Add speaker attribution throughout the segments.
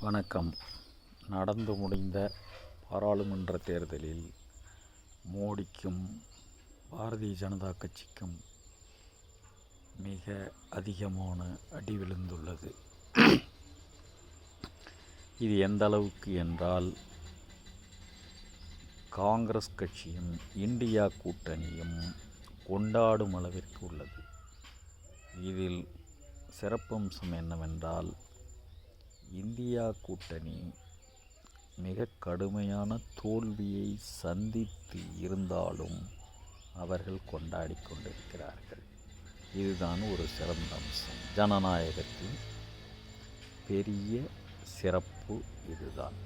Speaker 1: வணக்கம். நடந்து முடிந்த பாராளுமன்ற தேர்தலில் மோடிக்கும் பாரதிய ஜனதா கட்சிக்கும் மிக அதிகமான அடி விழுந்துள்ளது. இது எந்த அளவுக்கு என்றால், காங்கிரஸ் கட்சியும் இந்தியா கூட்டணியும் கொண்டாடும் அளவிற்கு உள்ளது. இதில் சிறப்பம்சம் என்னவென்றால், இந்தியா கூட்டணி மிக கடுமையான தோல்வியை சந்தித்து இருந்தாலும் அவர்கள் கொண்டாடி கொண்டிருக்கிறார்கள். இதுதான் ஒரு சிறந்த அம்சம். ஜனநாயகத்தின் பெரிய சிறப்பு இதுதான்.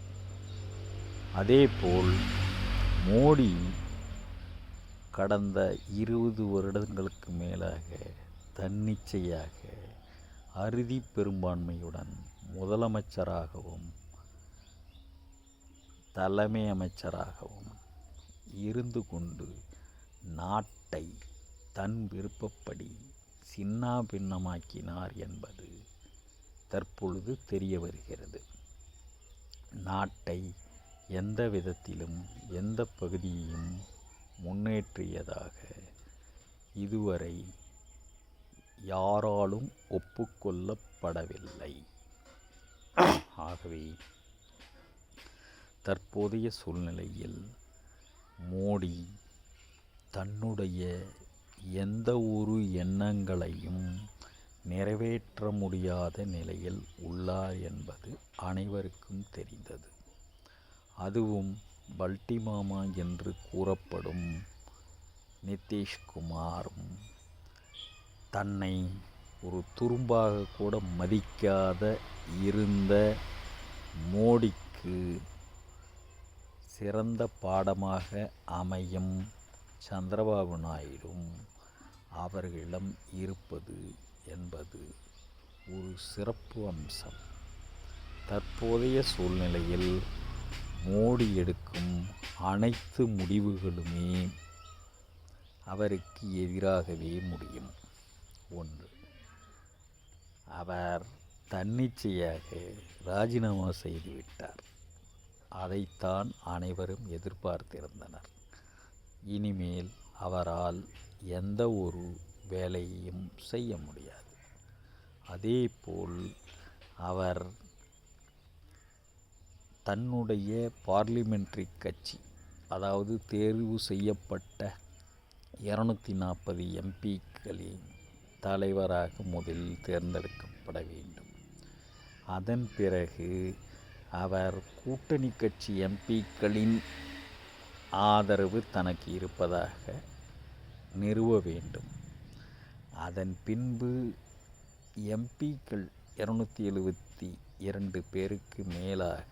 Speaker 1: அதேபோல் மோடி கடந்த 20 வருடங்களுக்கு மேலாக தன்னிச்சையாக அறுதி பெரும்பான்மையுடன் முதலமைச்சராகவும் தலைமை அமைச்சராகவும் இருந்து கொண்டு நாட்டை தன் விருப்பப்படி சின்னாபின்னமாக்கினார் என்பது தற்பொழுது தெரிய வருகிறது. நாட்டை எந்த விதத்திலும் எந்த பகுதியையும் முன்னேற்றியதாக இதுவரை யாராலும் ஒப்புக்கொள்ளப்படவில்லை. ஆகவே தற்போதைய சூழ்நிலையில் மோடி தன்னுடைய எந்த ஒரு எண்ணங்களையும் நிறைவேற்ற முடியாத நிலையில் உள்ளார் என்பது அனைவருக்கும் தெரிந்தது. அதுவும் பல்டிமாமா என்று கூறப்படும் நிதிஷ்குமாரும் தன்னை ஒரு துரும்பாக கூட மதிக்காத இருந்த மோடிக்கு சிறந்த பாடமாக அமையும் சந்திரபாபு நாயுடும் அவர்களிடம் இருப்பது என்பது ஒரு சிறப்பு அம்சம். தற்போதைய சூழ்நிலையில் மோடி எடுக்கும் அனைத்து முடிவுகளுமே அவருக்கு எதிராகவே முடியும். ஒன்று, அவர் தன்னிச்சையாக ராஜினாமா செய்துவிட்டார். அதைத்தான் அனைவரும் எதிர்பார்த்திருந்தனர். இனிமேல் அவரால் எந்த ஒரு வேலையையும் செய்ய முடியாது. அதேபோல் அவர் தன்னுடைய பார்லிமெண்ட்ரி கட்சி, அதாவது தேர்வு செய்யப்பட்ட 240 எம்பிக்களின் தலைவராக முதலில் தேர்ந்தெடுக்கப்பட வேண்டும். அதன் பிறகு அவர் கூட்டணி கட்சி எம்பிக்களின் ஆதரவு தனக்கு இருப்பதாக நிறுவ வேண்டும். அதன் பின்பு எம்பிக்கள் 272 பேருக்கு மேலாக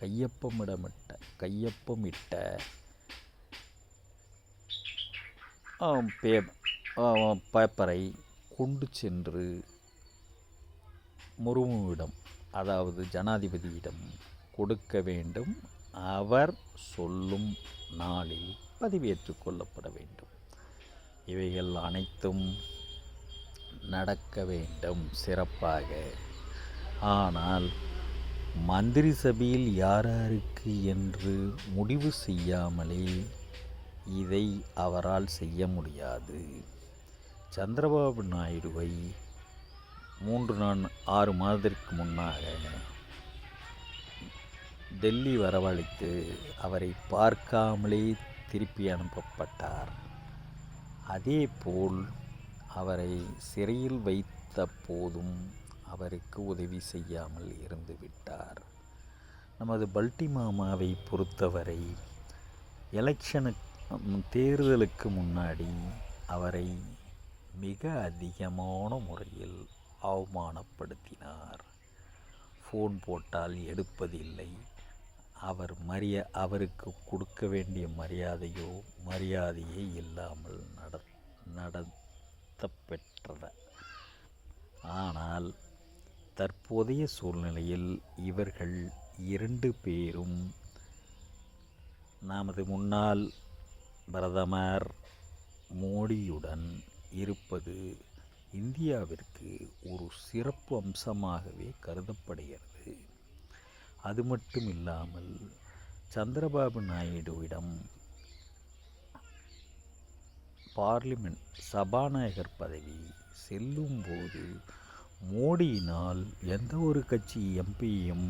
Speaker 1: கையொப்பமிட்ட பேப்பரை கொண்டு சென்று முர்முவிடம், அதாவது ஜனாதிபதியிடம் கொடுக்க வேண்டும். அவர் சொல்லும் நாளில் பதிவேற்றுக் கொள்ளப்பட வேண்டும். இவைகள் அனைத்தும் நடக்க வேண்டும் சிறப்பாக. ஆனால் மந்திரி சபையில் யாருக்கு என்று முடிவு செய்யாமலே இதை அவரால் செய்ய முடியாது. சந்திரபாபு நாயுடுவை 6 மாதத்திற்கு முன்னாக டெல்லி வரவழைத்து அவரை பார்க்காமலே திருப்பி அனுப்பப்பட்டார். அதேபோல் அவரை சிறையில் வைத்த போதும் அவருக்கு உதவி செய்யாமல் இருந்துவிட்டார். நமது பல்டிமாமாவை பொறுத்தவரை தேர்தலுக்கு முன்னாடி அவரை மிக அதிகமான முறையில் அவமானப்படுத்தினார். ஃபோன் போட்டால் எடுப்பதில்லை. அவருக்கு கொடுக்க வேண்டிய மரியாதையே இல்லாமல் நடத்தப்பெற்றது. ஆனால் தற்போதைய சூழ்நிலையில் இவர்கள் 2 பேரும் நமது முன்னாள் பிரதமர் மோடியுடன் இருப்பது இந்தியாவிற்கு ஒரு சிறப்பு அம்சமாகவே கருதப்படுகிறது. அது மட்டும் இல்லாமல் சந்திரபாபு நாயுடுவிடம் பார்லிமெண்ட் சபாநாயகர் பதவி செல்லும்போது மோடியினால் எந்த ஒரு கட்சி எம்பியும்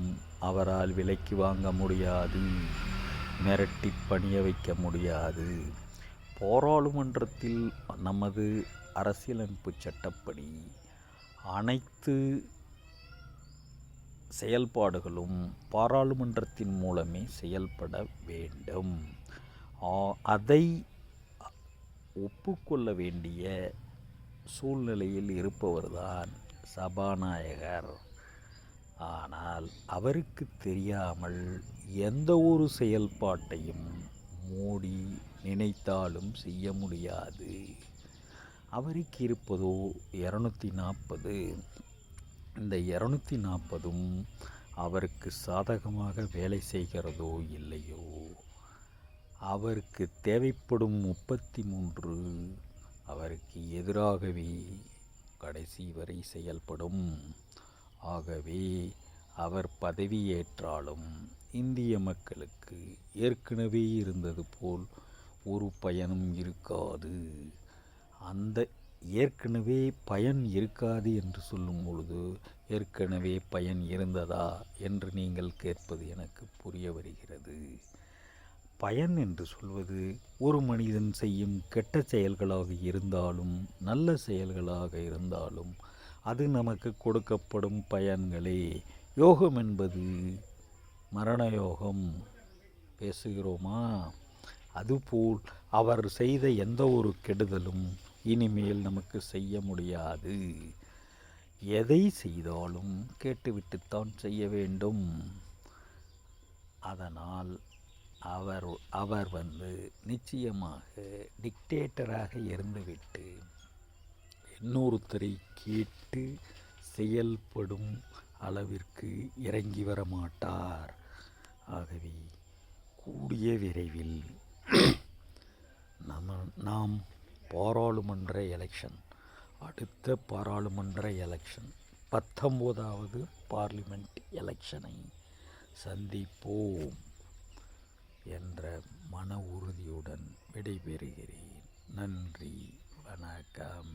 Speaker 1: அவரால் விலைக்கு வாங்க முடியாது, மிரட்டி பணிய வைக்க முடியாது. பாராளுமன்றத்தில் நமது அரசியலமைப்பு சட்டப்படி அனைத்து செயல்பாடுகளும் பாராளுமன்றத்தின் மூலமே செயல்பட வேண்டும். அதை ஒப்புக்கொள்ள வேண்டிய சூழ்நிலையில் இருப்பவர்தான் சபாநாயகர். ஆனால் அவருக்கு தெரியாமல் எந்த ஒரு செயல்பாட்டையும் மோடி நினைத்தாலும் செய்ய முடியாது. அவருக்கு இருப்பதோ 240. இந்த 240ம் அவருக்கு சாதகமாக வேலை செய்கிறதோ இல்லையோ, அவருக்கு தேவைப்படும் 33 அவருக்கு எதிராகவே கடைசி வரை செயல்படும். ஆகவே அவர் பதவியேற்றாலும் இந்திய மக்களுக்கு ஏற்கனவே இருந்தது போல் ஒரு பயனும் இருக்காது. அந்த ஏற்கனவே பயன் இருக்காது என்று சொல்லும் பொழுது ஏற்கனவே பயன் இருந்ததா என்று நீங்கள் கேட்பது எனக்கு புரிய வருகிறது. பயன் என்று சொல்வது ஒரு மனிதன் செய்யும் கெட்ட செயல்களாக இருந்தாலும் நல்ல செயல்களாக இருந்தாலும் அது நமக்கு கொடுக்கப்படும் பயன்களே. யோகம் என்பது மரண யோகம் பேசுகிறோமா? அதுபோல் அவர் செய்த எந்த ஒரு கெடுதலும் இனிமேல் நமக்கு செய்ய முடியாது. எதை செய்தாலும் கேட்டுவிட்டுத்தான் செய்ய வேண்டும். அதனால் அவர் நிச்சயமாக டிக்டேட்டராக இருந்துவிட்டு இன்னொருத்தரை கேட்டு செயல்படும் அளவிற்கு இறங்கி வர மாட்டார். ஆகவே கூடிய விரைவில் நாம் பாராளுமன்ற எலெக்ஷன், அடுத்த பாராளுமன்ற எலெக்ஷன் 19வது பார்லிமெண்ட் எலெக்ஷனை சந்திப்போம் என்ற மன உறுதியுடன் விடைபெறுகிறேன். நன்றி, வணக்கம்.